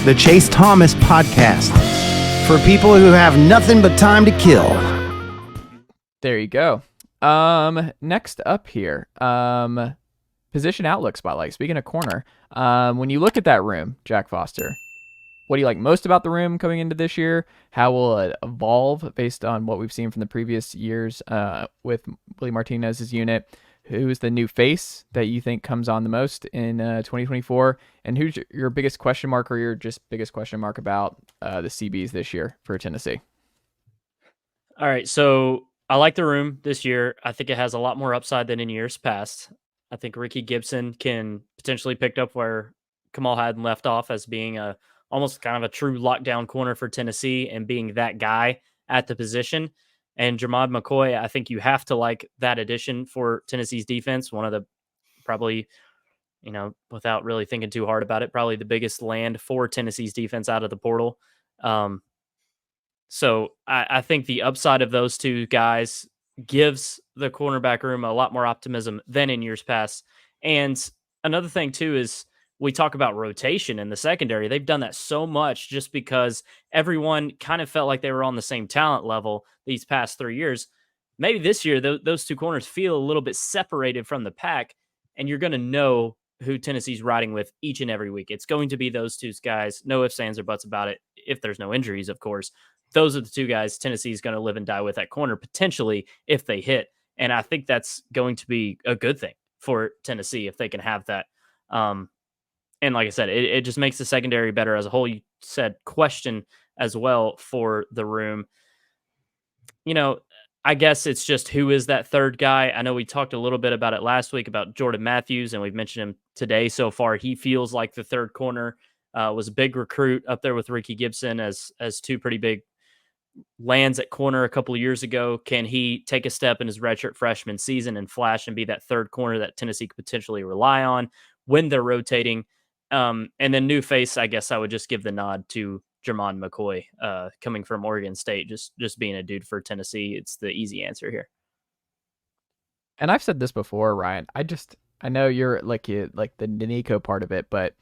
the Chase Thomas Podcast, for people who have nothing but time to kill. There you go. Next up here, position outlook spotlight. Speaking of corner, when you look at that room, Jack Foster, what do you like most about the room coming into this year? How will it evolve based on what we've seen from the previous years with Willie Martinez's unit? Who's the new face that you think comes on the most in 2024? And who's your biggest question mark, or your just biggest question mark about the CBs this year for Tennessee? All right, so I like the room this year. I think it has a lot more upside than in years past. I think Rickey Gibson can potentially pick up where Kamal Hadden left off as being almost kind of a true lockdown corner for Tennessee and being that guy at the position. And Jermod McCoy, I think you have to like that addition for Tennessee's defense. One of the probably, without really thinking too hard about it, probably the biggest land for Tennessee's defense out of the portal. So I think the upside of those two guys gives the cornerback room a lot more optimism than in years past. And another thing too is we talk about rotation in the secondary. They've done that so much just because everyone kind of felt like they were on the same talent level these past 3 years. Maybe this year, those two corners feel a little bit separated from the pack, and you're going to know who Tennessee's riding with each and every week. It's going to be those two guys. No ifs, ands, or buts about it. If there's no injuries, of course. Those are the two guys Tennessee's going to live and die with at corner, potentially, if they hit. And I think that's going to be a good thing for Tennessee if they can have that. And like I said, it just makes the secondary better as a whole. You said question as well for the room. I guess it's just who is that third guy. I know we talked a little bit about it last week about Jordan Matthews, and we've mentioned him today so far. He feels like the third corner, was a big recruit up there with Rickey Gibson as two pretty big lands at corner a couple of years ago. Can he take a step in his redshirt freshman season and flash and be that third corner that Tennessee could potentially rely on when they're rotating? And then new face, I guess I would just give the nod to Jermod McCoy, coming from Oregon State, just being a dude for Tennessee. It's the easy answer here. And I've said this before, Ryan. I know you're like the Nico part of it, but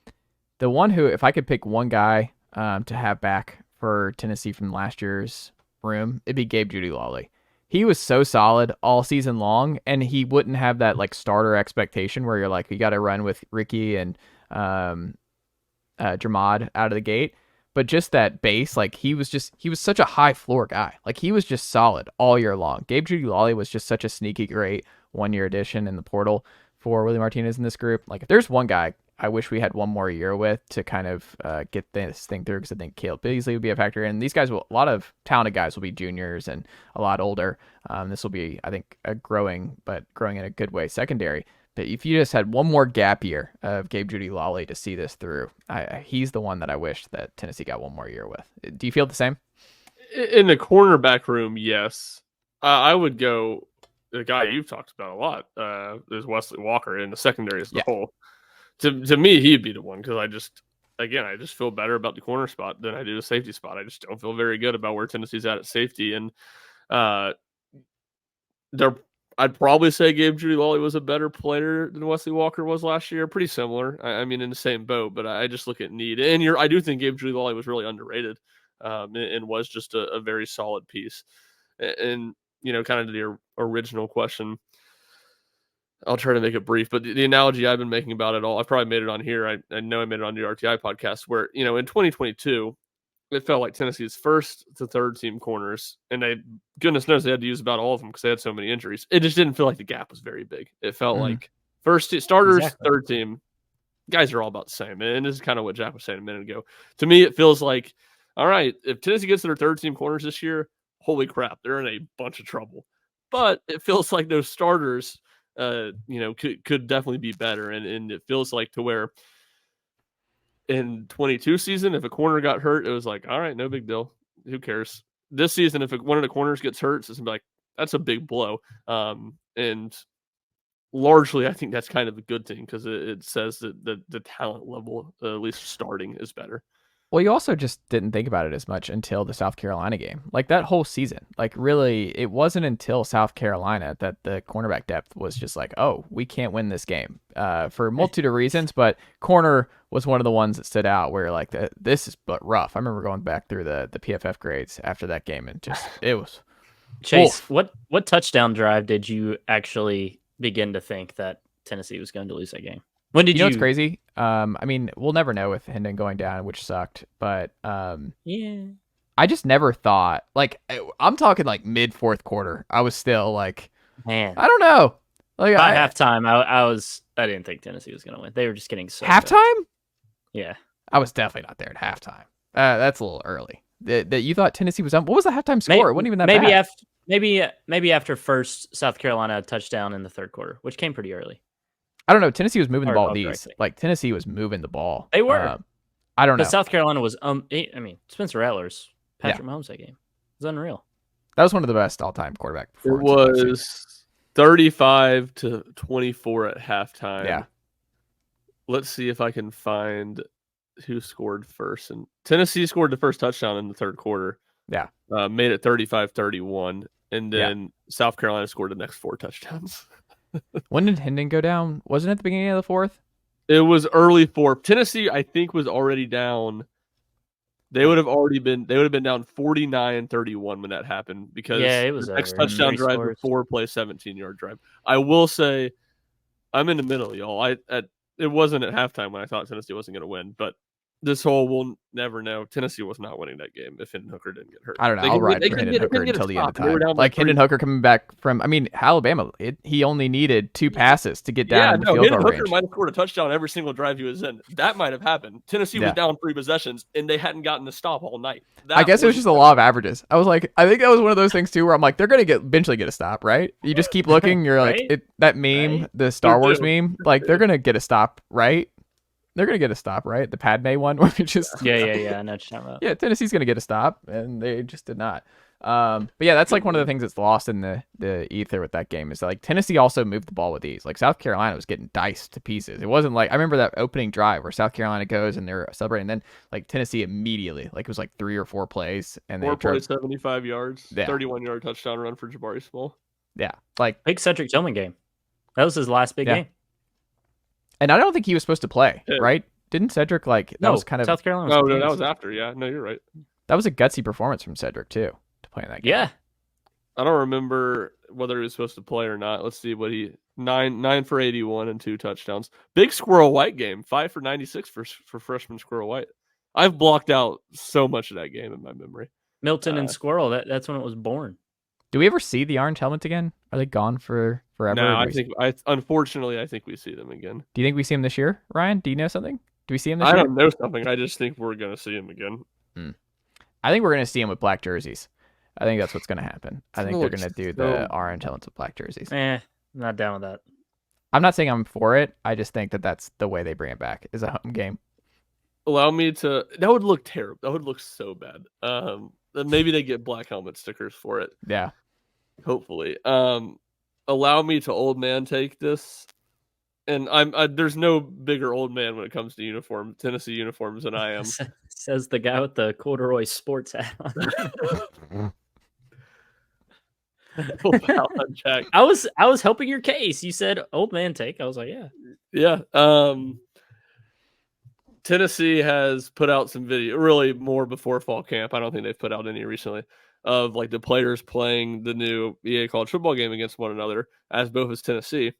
the one who, if I could pick one guy to have back for Tennessee from last year's room, it'd be Gabe Jeudy-Lally. He was so solid all season long, and he wouldn't have that like starter expectation where you're like, you got to run with Rickey and Jermod out of the gate. But just that base, like he was such a high floor guy. Like he was just solid all year long. Gabe Jeudy-Lally was just such a sneaky great 1-year addition in the portal for Willie Martinez in this group. Like if there's one guy I wish we had one more year with to kind of get this thing through, because I think Caleb Beasley would be a factor. And these guys a lot of talented guys will be juniors and a lot older. This will be, I think, a growing in a good way secondary. But if you just had one more gap year of Gabe Jeudy-Lally to see this through, he's the one that I wish that Tennessee got one more year with. Do you feel the same? In the cornerback room, yes. I would go the guy you've talked about a lot. Is Wesley Walker in the secondary as a whole. To me, he'd be the one, because I just feel better about the corner spot than I do the safety spot. I just don't feel very good about where Tennessee's at safety. And I'd probably say Gabe Jeudy-Lally was a better player than Wesley Walker was last year. Pretty similar. I mean, in the same boat, but I just look at need. And I do think Gabe Jeudy-Lally was really underrated, and was just a very solid piece. And, kind of to the original question, I'll try to make it brief, but the analogy I've been making about it all, I've probably made it on here. I know I made it on the RTI podcast where, in 2022, it felt like Tennessee's first to third team corners, and goodness knows they had to use about all of them because they had so many injuries. It just didn't feel like the gap was very big. It felt like first starters, third team, guys are all about the same. And this is kind of what Jack was saying a minute ago. To me, it feels like, all right, if Tennessee gets to their third team corners this year, holy crap, they're in a bunch of trouble. But it feels like those starters, could definitely be better. And it feels like to where in 22 season, if a corner got hurt, it was like, all right, no big deal. Who cares? This season, if one of the corners gets hurt, it's like, that's a big blow. And largely, I think that's kind of a good thing, because it says that the talent level, at least starting, is better. Well, you also just didn't think about it as much until the South Carolina game. Like that whole season, like really, it wasn't until South Carolina that the cornerback depth was just like, oh, we can't win this game for a multitude of reasons. But corner was one of the ones that stood out where like this is but rough. I remember going back through the PFF grades after that game and just it was. Chase, Oof. what touchdown drive did you actually begin to think that Tennessee was going to lose that game? When did You know what's crazy? I mean, we'll never know with Hendon going down, which sucked, but Yeah. I just never thought like I'm talking like mid fourth quarter. I was still like, Man. I don't know. Like By halftime, I didn't think Tennessee was going to win. They were just getting so halftime. good. Yeah. I was definitely not there at halftime. That's a little early. That you thought Tennessee was on. What was the halftime score? It wasn't even that bad. Maybe after first South Carolina touchdown in the third quarter, which came pretty early. I don't know. Tennessee was moving the Or ball if with I'm these. correct. Like Tennessee was moving the ball. They were. I don't know. But South Carolina was Spencer Rattler's Patrick Mahomes that game. It was unreal. That was one of the best all-time quarterback It performances. was 35-24 at halftime. Yeah. Let's see if I can find who scored first. And Tennessee scored the first touchdown in the third quarter. Yeah. Made it 35-31. And then South Carolina scored the next 4 touchdowns. When did Hendon go down? Wasn't it at the beginning of the fourth? It was early fourth. Tennessee, I think, was already down. They would have been down 49-31 when that happened because it was the next over. touchdown 3 drive was 4-play 17-yard drive. I will say, I'm in the middle, y'all. It wasn't at halftime when I thought Tennessee wasn't going to win, but this whole we'll never know. Tennessee was not winning that game if Hendon Hooker didn't get hurt. I don't know. I'll ride for Hendon Hooker until the end of time. Like Hendon Hooker coming back from, Alabama, he only needed 2 passes to get down in the field Hendon goal Hooker range. might have scored a touchdown every single drive he was in. That might have happened. Tennessee was down 3 possessions, and they hadn't gotten a stop all night. I guess it was just a law of averages. I was like, I think that was one of those things too, where I'm like, they're gonna eventually get a stop, right? You just keep looking. You're like, that meme, the Star Wars meme, like they're gonna get a stop, right? They're going to get a stop, right? The Padme one, where just Yeah. I know what you're talking about. Yeah, Tennessee's going to get a stop, and they just did not. But yeah, that's like one of the things that's lost in the ether with that game is that, like, Tennessee also moved the ball with ease. Like South Carolina was getting diced to pieces. It wasn't like I remember that opening drive where South Carolina goes and they're celebrating, and then like Tennessee immediately, like it was like 3 or 4 plays, and 4 they plays, 75 yards, Yeah. 31-yard touchdown run for Jabari Small. Yeah, like Big Cedric Tillman game. That was his last big game. And I don't think he was supposed to play, right? Didn't Cedric that was kind of South Carolina? No, that was after. Yeah, no, you're right. That was a gutsy performance from Cedric too to play in that game. Yeah. I don't remember whether he was supposed to play or not. Let's see what he 9 for 81 and 2 touchdowns. Big Squirrel White game, 5 for 96 for freshman Squirrel White. I've blocked out so much of that game in my memory. Milton and Squirrel. That's when it was born. Do we ever see the Orange helmets again? Are they gone for forever? No, unfortunately I think we see them again. Do you think we see them this year, Ryan? Do you know something? Do we see him this year? year? I don't know something. I just think we're going to see him again. I think we're going to see him with black jerseys. I think that's what's going to happen. I think they're going to do the orange helmets with black jerseys. I'm not down with that. I'm not saying I'm for it. I just think that that's the way they bring it back is a home game. Allow me to... That would look terrible. That would look so bad. Maybe they get black helmet stickers for it. Yeah. Hopefully. Allow me to old man take this. And there's no bigger old man when it comes to Tennessee uniforms than I am. Says the guy with the corduroy sports hat on. I was helping your case. You said old man take. I was like, yeah. Yeah. Tennessee has put out some video, really more before fall camp. I don't think they've put out any recently, of like the players playing the new EA college football game against one another, as both as Tennessee.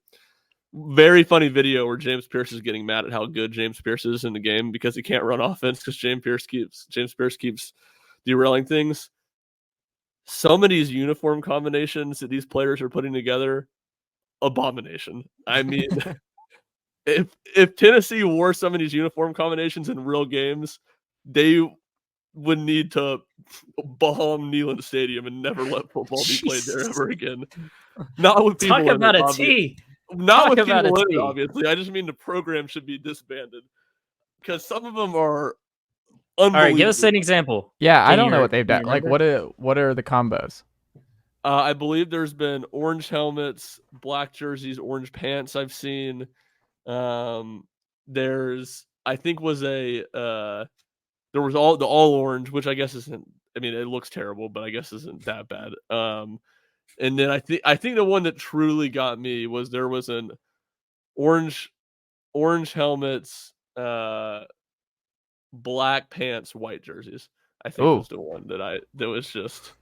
Very funny video where James Pearce is getting mad at how good James Pearce is in the game because he can't run offense because James Pearce keeps derailing things. Some of these uniform combinations that these players are putting together, abomination. I mean, if Tennessee wore some of these uniform combinations in real games, they would need to bomb Neyland Stadium and never let football be played there ever again. Not with people. Talk about a T. Not with people in it, obviously. I just mean the program should be disbanded because some of them are unbelievable. All right, give us an example. Yeah, I don't know what they've done. Like, what are the combos? I believe there's been orange helmets, black jerseys, orange pants. I've seen. There's, I think, was a there was all orange, which I guess isn't. I mean, it looks terrible, but I guess isn't that bad. And then I think the one that truly got me was there was an orange helmets, black pants, white jerseys. I think was the one that was just.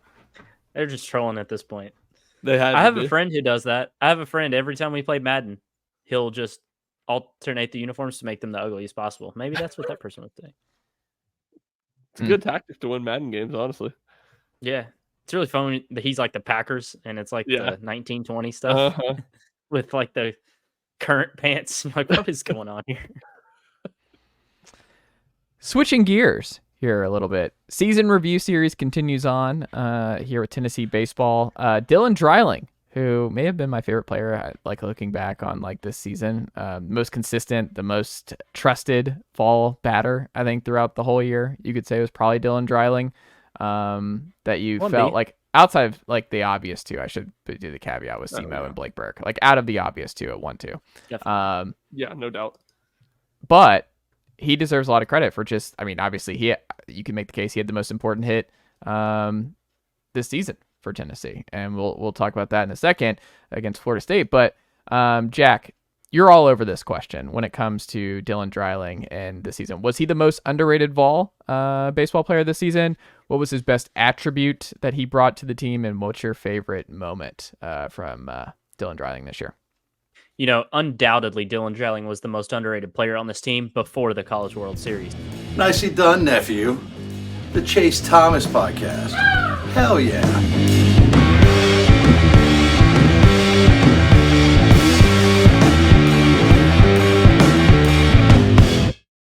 They're just trolling at this point. They had. I have a friend who does that. I have a friend every time we play Madden, he'll just alternate the uniforms to make them the ugliest possible. Maybe that's what that person was doing. It's a good tactic to win Madden games, honestly. Yeah. It's really fun that he's like the Packers and it's like the 1920 stuff with like the current pants. Like, what is going on here? Switching gears here a little bit. Season review series continues on here with Tennessee baseball. Dylan Dreiling, who may have been my favorite player, like looking back on like this season, most consistent, the most trusted fall batter, I think throughout the whole year, you could say was probably Dylan Dreiling. That you felt like outside of like the obvious two, I should do the caveat with Simo and Blake Burke, like out of the obvious two at 1-2. Yeah, no doubt. But he deserves a lot of credit for just, I mean, obviously you can make the case he had the most important hit this season for Tennessee, and we'll talk about that in a second against Florida State. But Jack, you're all over this question when it comes to Dylan Dreiling and this season. Was he the most underrated Vol baseball player this season? What was his best attribute that he brought to the team, and what's your favorite moment from Dylan Dreiling this year? You know, undoubtedly, Dylan Dreiling was the most underrated player on this team before the College World Series. Nicely done, nephew. The Chase Thomas podcast. Hell yeah.